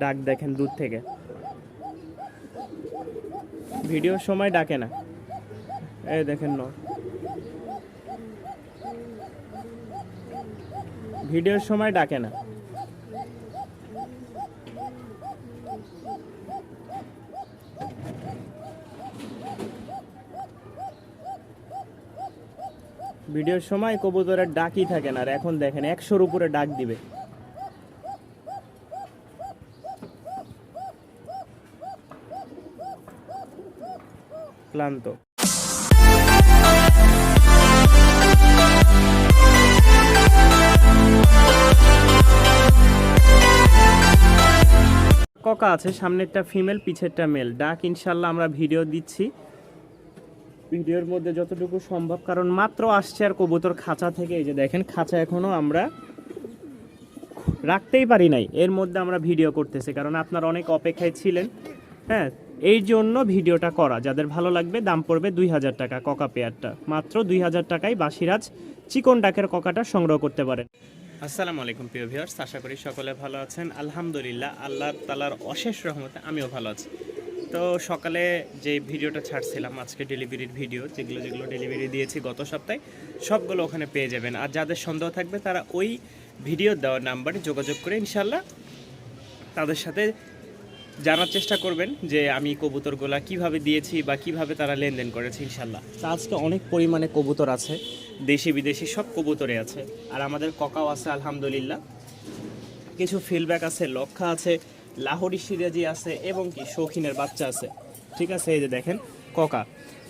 ডাক দেখেন দূর থেকে, ভিডিওর সময় ডাকে না। এই দেখেন নর, ভিডিওর সময় ডাকে না। ভিডিওর সময় কবুতরের ডাকই থাকে না, আর এখন দেখেন 100-র উপরে ডাক দিবে। ক্লান্ত। ককা আছে, সামনেরটা ফিমেল, পিছেরটা মেল। ডাক ইনশাল্লাহ আমরা ভিডিও দিচ্ছি, ভিডিওর মধ্যে যতটুকু সম্ভব, কারণ মাত্র আসছে। আর কবুতর খাঁচা থেকে, এই যে দেখেন খাঁচা এখনো আমরা রাখতেই পারি নাই, এর মধ্যে আমরা ভিডিও করতেছি, কারণ আপনারা অনেক অপেক্ষায় ছিলেন। হ্যাঁ, এই জন্য ভিডিওটা করা। যাদের ভালো লাগবে, দাম পড়বে 2000 টাকা ককা পেয়ারটা, মাত্র 2000 টাকায় বাসিরাজ চিকন ডাকের ককাটা সংগ্রহ করতে পারেন। আসসালামু আলাইকুম প্রিয় ভিউয়ার্স, আশা করি সকলে ভালো আছেন। আলহামদুলিল্লাহ, আল্লাহ তাআলার অশেষ রহমতে আমিও ভালো আছি। তো সকালে যে ভিডিওটা ছাড়ছিলাম, আজকে ডেলিভারির ভিডিও, যেগুলো ডেলিভারি দিয়েছি গত সপ্তাহে, সবগুলো ওখানে পেয়ে যাবেন। আর যাদের সন্দেহ থাকবে তারা ওই ভিডিও দেওয়ার নাম্বারে যোগাযোগ করে ইনশাল্লাহ তাদের সাথে জানার চেষ্টা করবেন যে আমি কবুতরগুলা কিভাবে দিয়েছি বা কিভাবে তারা লেনদেন করেছে ইনশাল্লাহ। তা আজকে অনেক পরিমাণে কবুতর আছে, দেশি বিদেশি সব কবুতরে আছে। আর আমাদের ককাও আছে আলহামদুলিল্লাহ, কিছু ফিডব্যাক আছে, লক্ষা আছে, লাহোরি সিরাজি আছে, এবং কি শৌখিনের বাচ্চা আছে। ঠিক আছে, এই যে দেখেন ককা।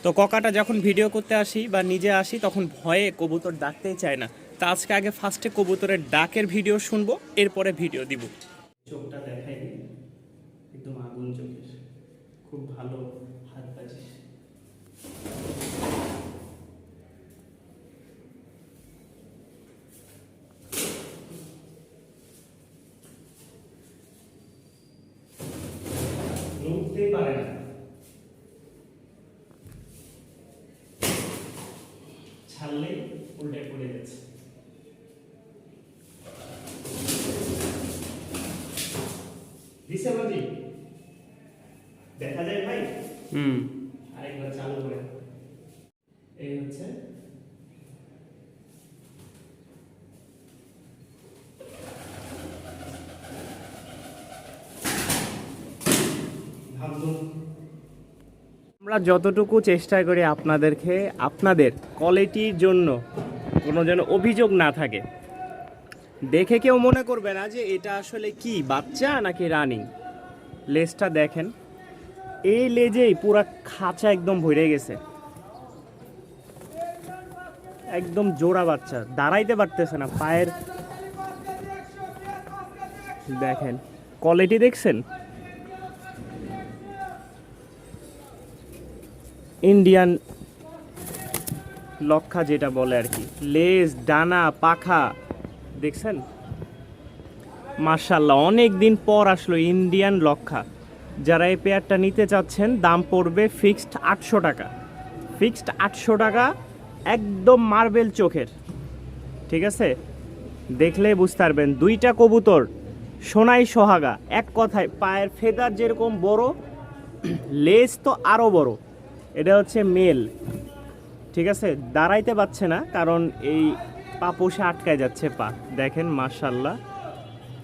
তো ককাটা যখন ভিডিও করতে আসি বা নিজে আসি, তখন ভয়ে কবুতর ডাকতেই চায় না। তা আজকে আগে ফার্স্টে কবুতরের ডাকের ভিডিও শুনবো, এরপরে ভিডিও দিব। চোখটা দেখাই একদম আগুন চোখের, খুব ভালো হাত বাজে। নড়তেই পারে না, ছাড়লেই উল্টে পড়ে যাচ্ছে। দিছে বাজি দেখা যায় ভাই। আরেকবার চালু করে, এই হচ্ছে আমরা যতটুকু চেষ্টা করি আপনাদেরকে, আপনাদের কোয়ালিটির জন্য কোনো যেন অভিযোগ না থাকে। দেখে কেউ মনে করবে না যে এটা আসলে কি বাচ্চা নাকি রানিং। লেজটা দেখেন, এই লেজেই পুরা খাঁচা একদম ভরে গেছে, একদম জোড়া বাচ্চা, দাঁড়াইতে পারতেছে না পায়ের। দেখেন কোয়ালিটি দেখছেন, ইন্ডিয়ান লক্ষা যেটা বলে আর কি, লেজ, ডানা, পাখা দেখছেন। মাশাআল্লাহ, অনেক দিন পর আসলো ইন্ডিয়ান লক্ষা। যারা এই পেয়ারটা নিতে চাচ্ছেন, দাম পড়বে ফিক্সড 800 টাকা, ফিক্সড 800 টাকা, একদম মার্বেল চোখের। ঠিক আছে, দেখলেই বুঝতে পারবেন। দুইটা কবুতর সোনাই সোহাগা, এক কথায় পায়ের ফেদার যেরকম বড়, লেজ তো আরও বড়। এটা হচ্ছে মেল। ঠিক আছে, দাঁড়াইতে পারছে না, কারণ এই পা পোষে আটকায় যাচ্ছে পা। দেখেন মাশাআল্লাহ,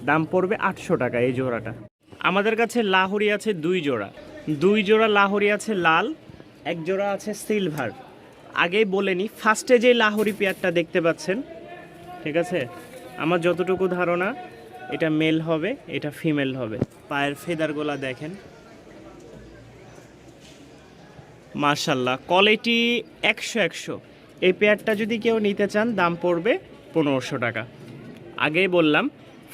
দাম পড়বে 800 টাকা এই জোড়াটা। আমাদের কাছে লাহোরি আছে 2 জোড়া, 2 জোড়া লাহোরি আছে লাল, 1 জোড়া আছে সিলভার। আগেই বলেনি, ফার্স্টে যে লাহোরি পেয়ারটা দেখতে পাচ্ছেন, ঠিক আছে, আমার যতটুকু ধারণা এটা মেল হবে, এটা ফিমেল হবে। পায়ের ফেদারগুলা দেখেন মাশাআল্লাহ, কোয়ালিটি 100-100। এই পেয়ারটা যদি কেউ নিতে চান, দাম পড়বে 1500 টাকা। আগেই বললাম,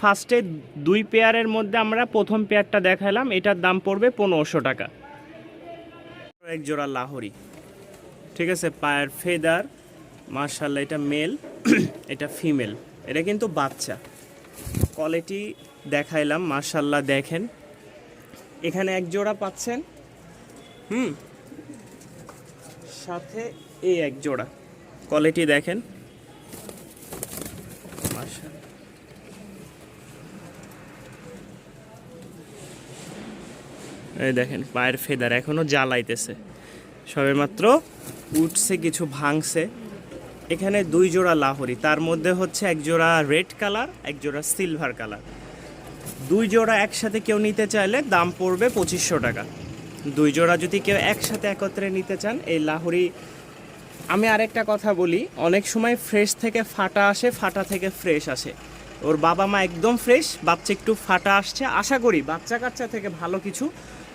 ফার্স্টে 2 পেয়ারের মধ্যে আমরা প্রথম পেয়ারটা দেখালাম, এটার দাম পড়বে 1500 টাকা। 1 জোড়া লাহোরি, ঠিক আছে, পায়ের ফেদার মাশাআল্লাহ, এটা মেল এটা ফিমেল, এটা কিন্তু বাচ্চা। কোয়ালিটি দেখাইলাম মাশাআল্লাহ। দেখেন এখানে 1 জোড়া পাচ্ছেন, সাথে এই 1 জোড়া। কোয়ালিটি দেখেন মাশাআল্লাহ, এই দেখেন পায়ের ফেদার এখনো জ্বালাইতেছে, সবেমাত্র উঠছে, কিছু ভাঙছে। এখানে 2 জোড়া লাহোরি, তার মধ্যে হচ্ছে 1 জোড়া রেড কালার, 1 জোড়া সিলভার কালার। 2 জোড়া একসাথে কেউ নিতে চাইলে দাম পড়বে 2500 টাকা। 2 জোড়া যদি কেউ একসাথে একত্রে নিতে চান এই লাহোরি। আমি আরেকটা কথা বলি, অনেক সময় ফ্রেশ থেকে ফাটা আসে, ফাটা থেকে ফ্রেশ আসে। ওর বাবা মা একদম ফ্রেশ, বাচ্চা একটু ফাটা আসছে, আশা করি বাচ্চা কাচ্চা থেকে ভালো কিছু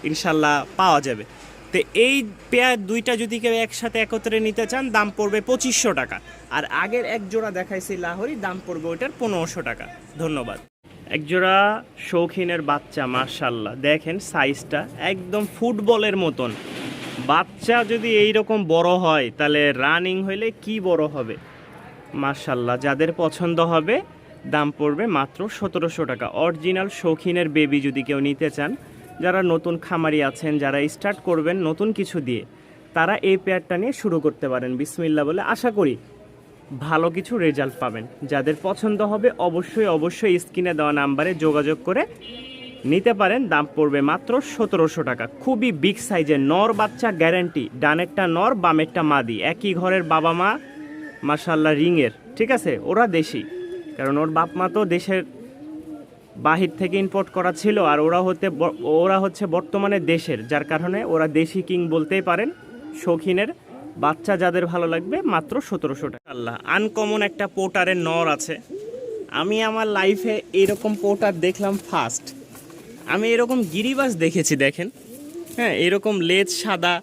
ইনশাল্লাহ পাওয়া যাবে। তো এই পেয়ার 2টা যদি কেউ একসাথে একত্রে নিতে চান দাম পড়বে 2500 টাকা। আর আগের 1 জোড়া দেখাইছি লাহোরি, দাম পড়বে ওইটার 1500 টাকা। ধন্যবাদ। 1 জোড়া শৌখিনের বাচ্চা, মাশাল্লাহ দেখেন সাইজটা একদম ফুটবলের মতন। বাচ্চা যদি এই রকম বড় হয় তাহলে রানিং হইলে কি বড় হবে, মাশাল্লাহ। যাদের পছন্দ হবে দাম পড়বে মাত্র 1700 টাকা। অরিজিনাল শৌখিনের বেবি যদি কেউ নিতে চান, যারা নতুন খামারি আছেন, যারা স্টার্ট করবেন নতুন কিছু দিয়ে, তারা এই পেয়ারটা নিয়ে শুরু করতে পারেন বিসমিল্লাহ বলে। আশা করি ভালো কিছু রেজাল্ট পাবেন। যাদের পছন্দ হবে অবশ্যই স্ক্রিনে দেওয়া নাম্বারে যোগাযোগ করে নিতে পারেন। দাম পড়বে মাত্র 1700 টাকা। খুবই বিগ সাইজের নর বাচ্চা, গ্যারান্টি। ডানেরটা নর, বামেরটা মাদি, একই ঘরের বাবা মা, মাশাল্লাহ রিংয়ের, ঠিক আছে। ওরা দেশি, কারণ ওর বাপ মা তো দেশের বাহির থেকে ইম্পোর্ট করা ছিল, আর ওরা হচ্ছে বর্তমানে দেশের, যার কারণে ওরা দেশি কিং বলতেই পারেন। শৌখিনের বাচ্চা যাদের ভালো লাগবে মাত্র 1700 টাকা। আল্লাহ, আনকমন একটা পোটারের নর আছে। আমি আমার লাইফে এরকম পোটার দেখলাম ফার্স্ট। আমি এরকম গিরিবাজ দেখেছি, দেখেন, হ্যাঁ, এরকম লেজ সাদা,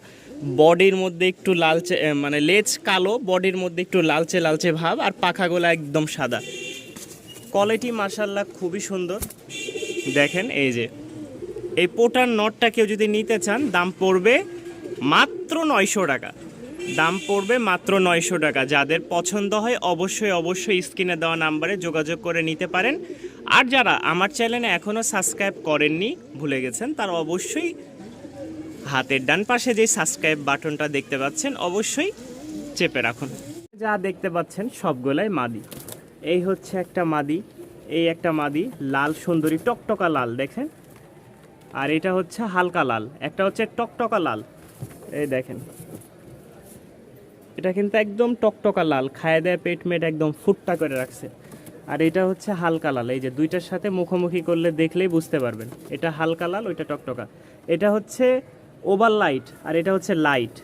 বডির মধ্যে একটু লালচে, মানে লেজ কালো, বডির মধ্যে একটু লালচে লালচে ভাব, আর পাখাগুলো একদম সাদা। কোয়ালিটি মাশাল্লাহ খুবই সুন্দর। দেখেন এই যে এই পোটার নটটা কেউ যদি নিতে চান দাম পড়বে মাত্র 900 টাকা। দাম পড়বে মাত্র 900 টাকা। যাদের পছন্দ হয় অবশ্যই স্ক্রিনে দেওয়া নাম্বারে যোগাযোগ করে নিতে পারেন। আর যারা আমার চ্যানেলে এখনও সাবস্ক্রাইব করেননি, ভুলে গেছেন, তারা অবশ্যই হাতের ডান পাশে যে সাবস্ক্রাইব বাটনটা দেখতে পাচ্ছেন অবশ্যই চেপে রাখুন। যা দেখতে পাচ্ছেন সবগুলাই মাদি। এই হচ্ছে একটা মাদি, এই একটা মাদি, লাল সুন্দরী টকটকা লাল, দেখেন। আর এটা হচ্ছে হালকা লাল, একটা হচ্ছে টকটকা লাল, এই দেখেন। এটা কিন্তু একদম টকটকা লাল, খায় দেয় পেট মেট একদম ফুটটা করে রাখছে। আর এটা হচ্ছে হালকা লাল, এই যে দুইটার সাথে মুখোমুখি করলে দেখলেই বুঝতে পারবেন। এটা হালকা লাল, ওইটা টকটকা। এটা হচ্ছে ওভার লাইট, আর এটা হচ্ছে লাইট,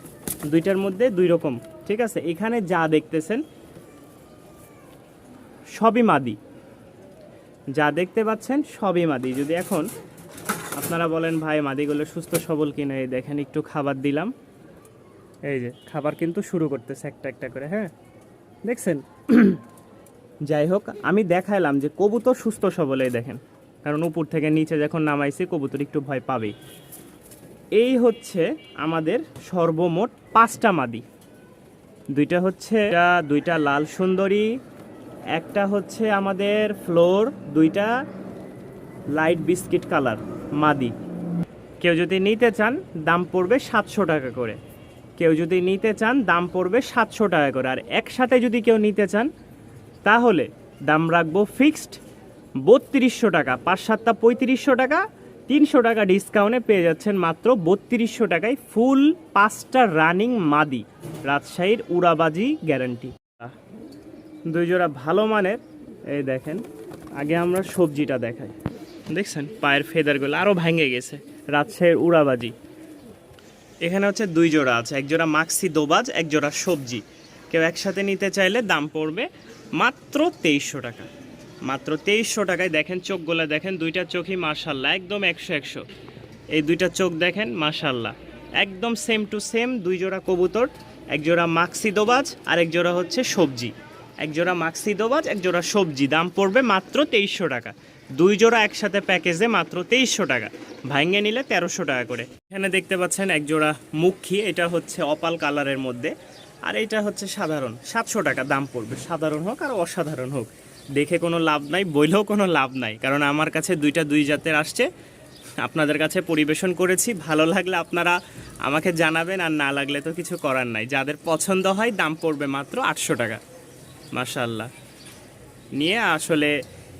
দুইটার মধ্যে 2 রকম, ঠিক আছে। এখানে যা দেখতেছেন সবই মাদি, যা দেখতে পাচ্ছেন সবই মাদি। যদি এখন আপনারা বলেন ভাই মাদিগুলো সুস্থ সবল কিনা, এই দেখেন একটু খাবার দিলাম, এই যে খাবার কিন্তু শুরু করতেছে একটা একটা করে, হ্যাঁ দেখছেন। যাই হোক, আমি দেখাইলাম যে কবুতর সুস্থ সবল, এই দেখেন, কারণ উপর থেকে নিচে যখন নামাইছি কবুতর একটু ভয় পাবেই। এই হচ্ছে আমাদের সর্বমোট 5টা মাদি। দুইটা লাল সুন্দরী, একটা হচ্ছে আমাদের ফ্লোর, 2টা লাইট বিস্কিট কালার মাদি। কেউ যদি নিতে চান দাম পড়বে 700 টাকা করে। কেউ যদি নিতে চান দাম পড়বে 700 টাকা করে। আর একসাথে যদি কেউ নিতে চান তাহলে দাম রাখবো ফিক্সড 3200 টাকা। 5-7টা 3500 টাকা, 300 টাকা ডিসকাউন্টে পেয়ে যাচ্ছেন মাত্র 3200 টাকায় ফুল 5টা রানিং মাদি, রাজশাহীর উড়াবাজি গ্যারান্টি। 2 জোড়া ভালো মানের, এই দেখেন। আগে আমরা সবজিটা দেখাই, দেখছেন পায়ের ফেদারগুলো আরও ভেঙে গেছে, রাজশাহীর উড়াবাজি। এখানে হচ্ছে 2 জোড়া আছে, 1 জোড়া মাক্সি দোবাজ, 1 জোড়া সবজি। কেউ একসাথে নিতে চাইলে দাম পড়বে মাত্র 2300 টাকা। মাত্র 2300 টাকায়। দেখেন চোখগুলো দেখেন, 2টা চোখই মাশাল্লাহ একদম 100। এই 2টা চোখ দেখেন মাশাল্লাহ একদম সেম টু সেম। 2 জোড়া কবুতর, 1 জোড়া মাক্সি দোবাজ আর 1 জোড়া হচ্ছে সবজি। 1 জোড়া মাক্সি দোবাজ, 1 জোড়া সবজি, দাম পড়বে মাত্র 2300 টাকা। 2 জোড়া একসাথে প্যাকেজে মাত্র 2300 টাকা, ভাঙে নিলে 1300 টাকা করে। এখানে দেখতে পাচ্ছেন 1 জোড়া মুখী, এটা হচ্ছে অপাল কালারের মধ্যে, আর এটা হচ্ছে সাধারণ। 700 টাকা দাম পড়বে, সাধারণ হোক আর অসাধারণ হোক। দেখে কোনো লাভ নাই, বইলেও কোনো লাভ নাই, কারণ আমার কাছে 2টা 2 জাতের আসছে, আপনাদের কাছে পরিবেশন করেছি। ভালো লাগলে আপনারা আমাকে জানাবেন, আর না লাগলে তো কিছু করার নাই। যাদের পছন্দ হয় দাম পড়বে মাত্র 800 টাকা। মাশাআল্লাহ, নিয়ে আসলে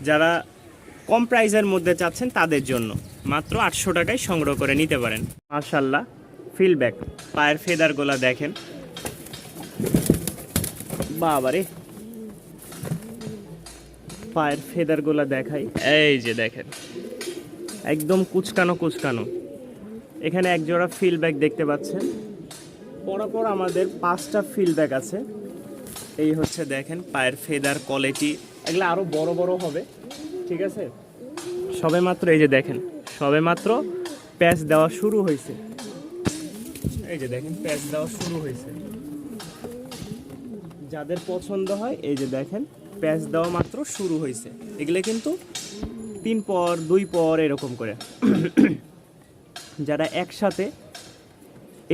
যারা কম প্রাইসের মধ্যে চাচ্ছেন তাদের জন্য মাত্র 800 টাকায় সংগ্রহ করে নিতে পারেন। মাশাআল্লাহ ফিলব্যাক পায়ের ফেদারগুলো দেখেন, বাবারে পায়ের ফেদারগুলো দেখাই, এই যে দেখেন একদম কুচকানো কুচকানো। এখানে এক জোড়া ফিলব্যাক দেখতে পাচ্ছেন, পরপর আমাদের 5টা ফিলব্যাক আছে। এই হচ্ছে দেখেন পায়ের ফেদার কোয়ালিটি, এগুলো আরো বড় বড় হবে, ঠিক আছে। সবে মাত্র এই যে দেখেন, সবে মাত্র প্যাচ দেওয়া শুরু হয়েছে, এই যে দেখেন প্যাচ দেওয়া শুরু হয়েছে। যাদের পছন্দ হয় এই যে দেখেন প্যাচ দেওয়া মাত্র শুরু হয়েছে। এগুলো কিন্তু 3 পর 2 পর এরকম করে। যারা একসাথে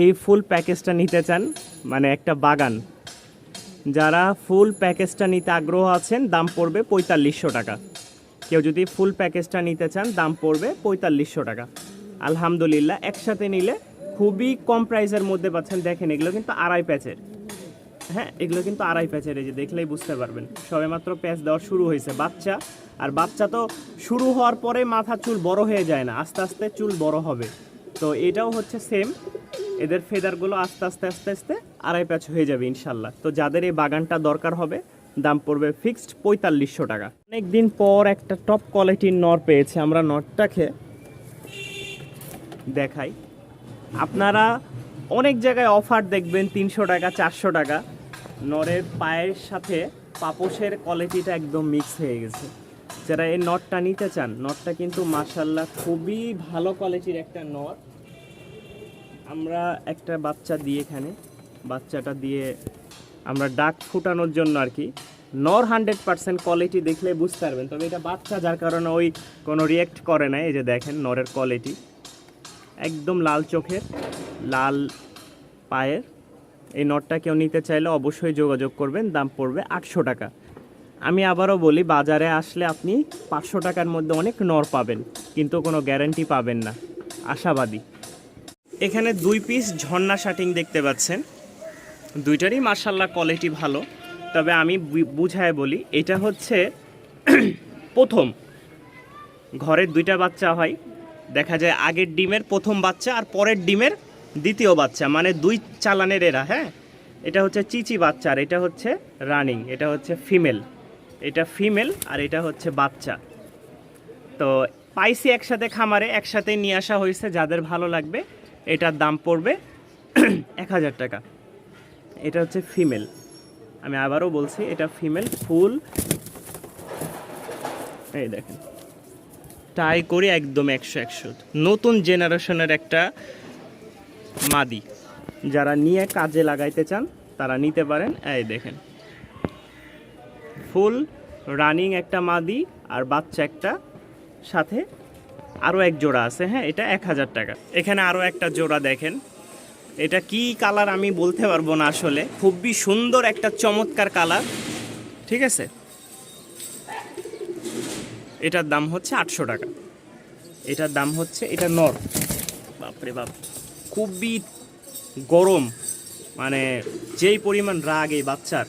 এই ফুল প্যাকেজটা নিতে চান, মানে একটা বাগান, যারা ফুল প্যাকেজটা নিতে আগ্রহ আছেন, দাম পড়বে 4500 টাকা। কেউ যদি ফুল প্যাকেজটা নিতে চান দাম পড়বে 4500 টাকা। আলহামদুলিল্লাহ একসাথে নিলে খুবই কম প্রাইসের মধ্যে পাচ্ছেন। দেখেন এগুলো কিন্তু 2.5 প্যাচের, হ্যাঁ এগুলো কিন্তু 2.5 প্যাচের, এই যে দেখলেই বুঝতে পারবেন। সবেমাত্র প্যাচ দেওয়া শুরু হয়েছে। বাচ্চা, আর বাচ্চা তো শুরু হওয়ার পরে মাথা চুল বড় হয়ে যায় না, আস্তে আস্তে চুল বড় হবে। তো এটাও হচ্ছে সেম, এদের ফেদারগুলো আস্তে আস্তে আস্তে আস্তে 2.5 প্যাচ হয়ে যাবে ইনশাল্লাহ। তো যাদের এই বাগানটা দরকার হবে দাম পড়বে ফিক্সড 4500 টাকা। অনেকদিন পর একটা টপ কোয়ালিটির নর পেয়েছে, আমরা নরটাকে দেখাই। আপনারা অনেক জায়গায় অফার দেখবেন 300 টাকা 400 টাকা, নরের পায়ের সাথে পাপোশের কোয়ালিটিটা একদম মিক্স হয়ে গেছে। যারা এই নটটা নিতে চান, নটটা কিন্তু মাশাআল্লাহ খুবই ভালো কোয়ালিটির একটা নর। আমরা একটা বাচ্চা দিয়ে এখানে বাচ্চাটা দিয়ে আমরা ডাক ফুটানোর জন্য আর কি, নর 100% কোয়ালিটি দেখলে বুঝতে পারবেন। তবে এটা বাচ্চা, যার কারণে ওই কোনো রিয়েক্ট করে না। এই যে দেখেন নরের কোয়ালিটি একদম লাল চোখের, লাল পায়ের। এই নটটা কেউ নিতে চাইলে অবশ্যই যোগাযোগ করবেন, দাম পড়বে 800 টাকা। আমি আবারও বলি, বাজারে আসলে আপনি 500 টাকার মধ্যে অনেক নর পাবেন, কিন্তু কোনো গ্যারান্টি পাবেন না, আশাবাদী। এখানে 2 পিস ঝর্ণা শাটিং দেখতে পাচ্ছেন, দুইটারই মাশাআল্লাহ কোয়ালিটি ভালো। তবে আমি বুঝায় বলি, এটা হচ্ছে প্রথম, ঘরের 2টা বাচ্চা হয়, দেখা যায় আগের ডিমের প্রথম বাচ্চা আর পরের ডিমের দ্বিতীয় বাচ্চা, মানে 2 চালানের এরা। হ্যাঁ, এটা হচ্ছে চিচি বাচ্চা আর এটা হচ্ছে রানিং, এটা হচ্ছে ফিমেল, এটা ফিমেল আর এটা হচ্ছে বাচ্চা। তো পাইছি একসাথে খামারে, একসাথে নিয়ে আসা হয়েছে। যাদের ভালো লাগবে এটার দাম পড়বে 1000 টাকা। এটা হচ্ছে ফিমেল, আমি আবারও বলছি এটা ফিমেল ফুল। এই দেখেন টাই করি একদম 100 নতুন জেনারেশনের একটা মাদি। যারা নিয়ে কাজে লাগাইতে চান তারা নিতে পারেন। এই দেখেন ফুল রানিং একটা মাদি আর বাচ্চা একটা, সাথে আরও এক জোড়া আছে। হ্যাঁ, এটা 1000 টাকা। এখানে আরও একটা জোড়া দেখেন, এটা কি কালার আমি বলতে পারবো না আসলে, খুবই সুন্দর একটা চমৎকার কালার, ঠিক আছে। এটার দাম হচ্ছে 800 টাকা। এটার দাম হচ্ছে, এটা নর, বাপরে বাপ খুবই গরম, মানে যেই পরিমাণ রাগ এই বাচ্চার,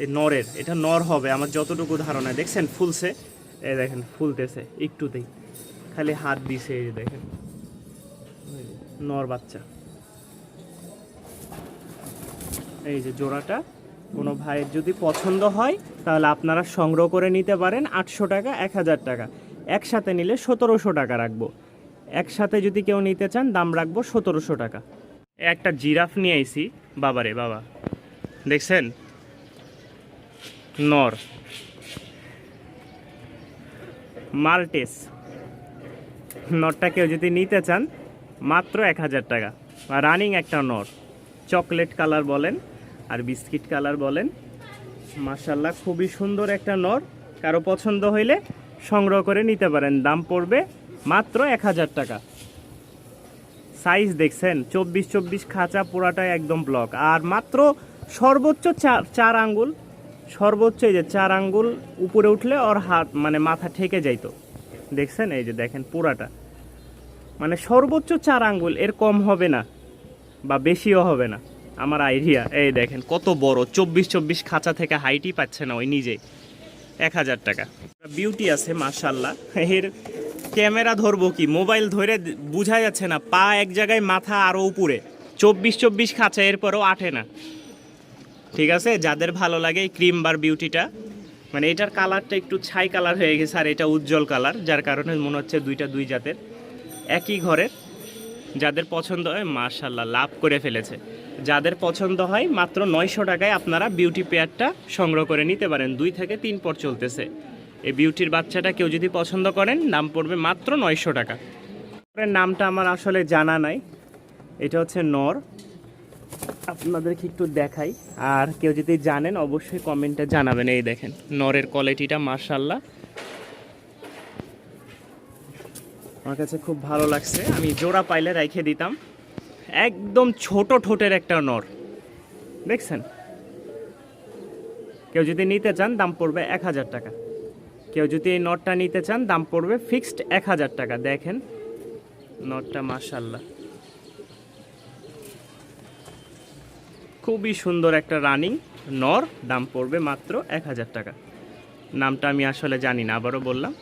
এই নরের, এটা নর হবে আমার যতটুকু ধারণা। দেখছেন ফুলছে, এই দেখেন ফুলতেছে একটুতেই, খালি হাত দিছে, এই দেখেন নর বাচ্চা। এই যে জোড়াটা, কোনো ভাইয়ের যদি পছন্দ হয় তাহলে আপনারা সংগ্রহ করে নিতে পারেন। 800 টাকা 1000 টাকা, একসাথে নিলে 1700 টাকা রাখবো। একসাথে যদি কেউ নিতে চান দাম রাখবো 1700 টাকা। একটা জিরাফ নিয়ে আইছি, বাবারে বাবা, দেখছেন নর মাল্টেস। নরটা কেউ যদি নিতে চান মাত্র 1000 টাকা। রানিং একটা নর, চকলেট কালার বলেন আর বিস্কিট কালার বলেন, মাশাআল্লাহ খুবই সুন্দর একটা নর। কারো পছন্দ হইলে সংগ্রহ করে নিতে পারেন, দাম পড়বে মাত্র 1000 টাকা। সাইজ দেখছেন 24 খাঁচা, পুরাটাই একদম ব্লক। আর মাত্র সর্বোচ্চ 4 আঙ্গুল, সর্বোচ্চ এই যে 4 আঙ্গুল উপরে উঠলে ওর হাত, মানে মাথা ঠেকে যাইতো। দেখছেন এই যে দেখেন পুরাটা, মানে সর্বোচ্চ 4 আঙ্গুল, এর কম হবে না বা বেশিও হবে না আমার আইডিয়া। এই দেখেন কত বড়, 24 খাঁচা থেকে হাইটই পাচ্ছে না ওই নিজেই। 1000 টাকা। বিউটি আছে মাশাল্লাহ, এর ক্যামেরা ধরবো কি, মোবাইল ধরে বোঝা যাচ্ছে না, পা এক জায়গায় মাথা আরও উপরে, 24 খাঁচা, এরপরও আঠে না। ঠিক আছে, যাদের ভালো লাগে এই ক্রিম বার বিউটিটা, মানে এটার কালারটা একটু ছাই কালার হয়ে গেছে আর এটা উজ্জ্বল কালার, যার কারণে মনে হচ্ছে দুইটা দুই জাতের একই ঘরের। যাদের পছন্দ হয় মাশাল্লাহ লাভ করে ফেলেছে। যাদের পছন্দ হয় মাত্র 900 টাকায় আপনারা বিউটি পেয়ারটা সংগ্রহ করে নিতে পারেন। 2 থেকে 3 পর চলতেছে এই বিউটির বাচ্চাটা, কেউ যদি পছন্দ করেন দাম পড়বে মাত্র 900 টাকা। নামটা আমার আসলে জানা নাই, এটা হচ্ছে নর, আপনাদেরকে একটু দেখাই, আর কেউ যদি জানেন অবশ্যই কমেন্টে জানাবেন। এই দেখেন নরের কোয়ালিটিটা মাশাল্লাহ আমার কাছে খুব ভালো লাগছে, আমি জোড়া পাইলে রেখে দিতাম। একদম ছোট ঠোঁটের একটা নর, দেখছেন? কেউ যদি নিতে চান দাম পড়বে 1000 টাকা। কেউ যদি এই নটটা নিতে চান দাম পড়বে ফিক্সড 1000 টাকা। দেখেন নটটা মাশাল্লাহ খুবই সুন্দর একটা রানিং নর, দাম পড়বে মাত্র 1000 টাকা। নামটা আমি আসলে জানি না, আবারও বললাম।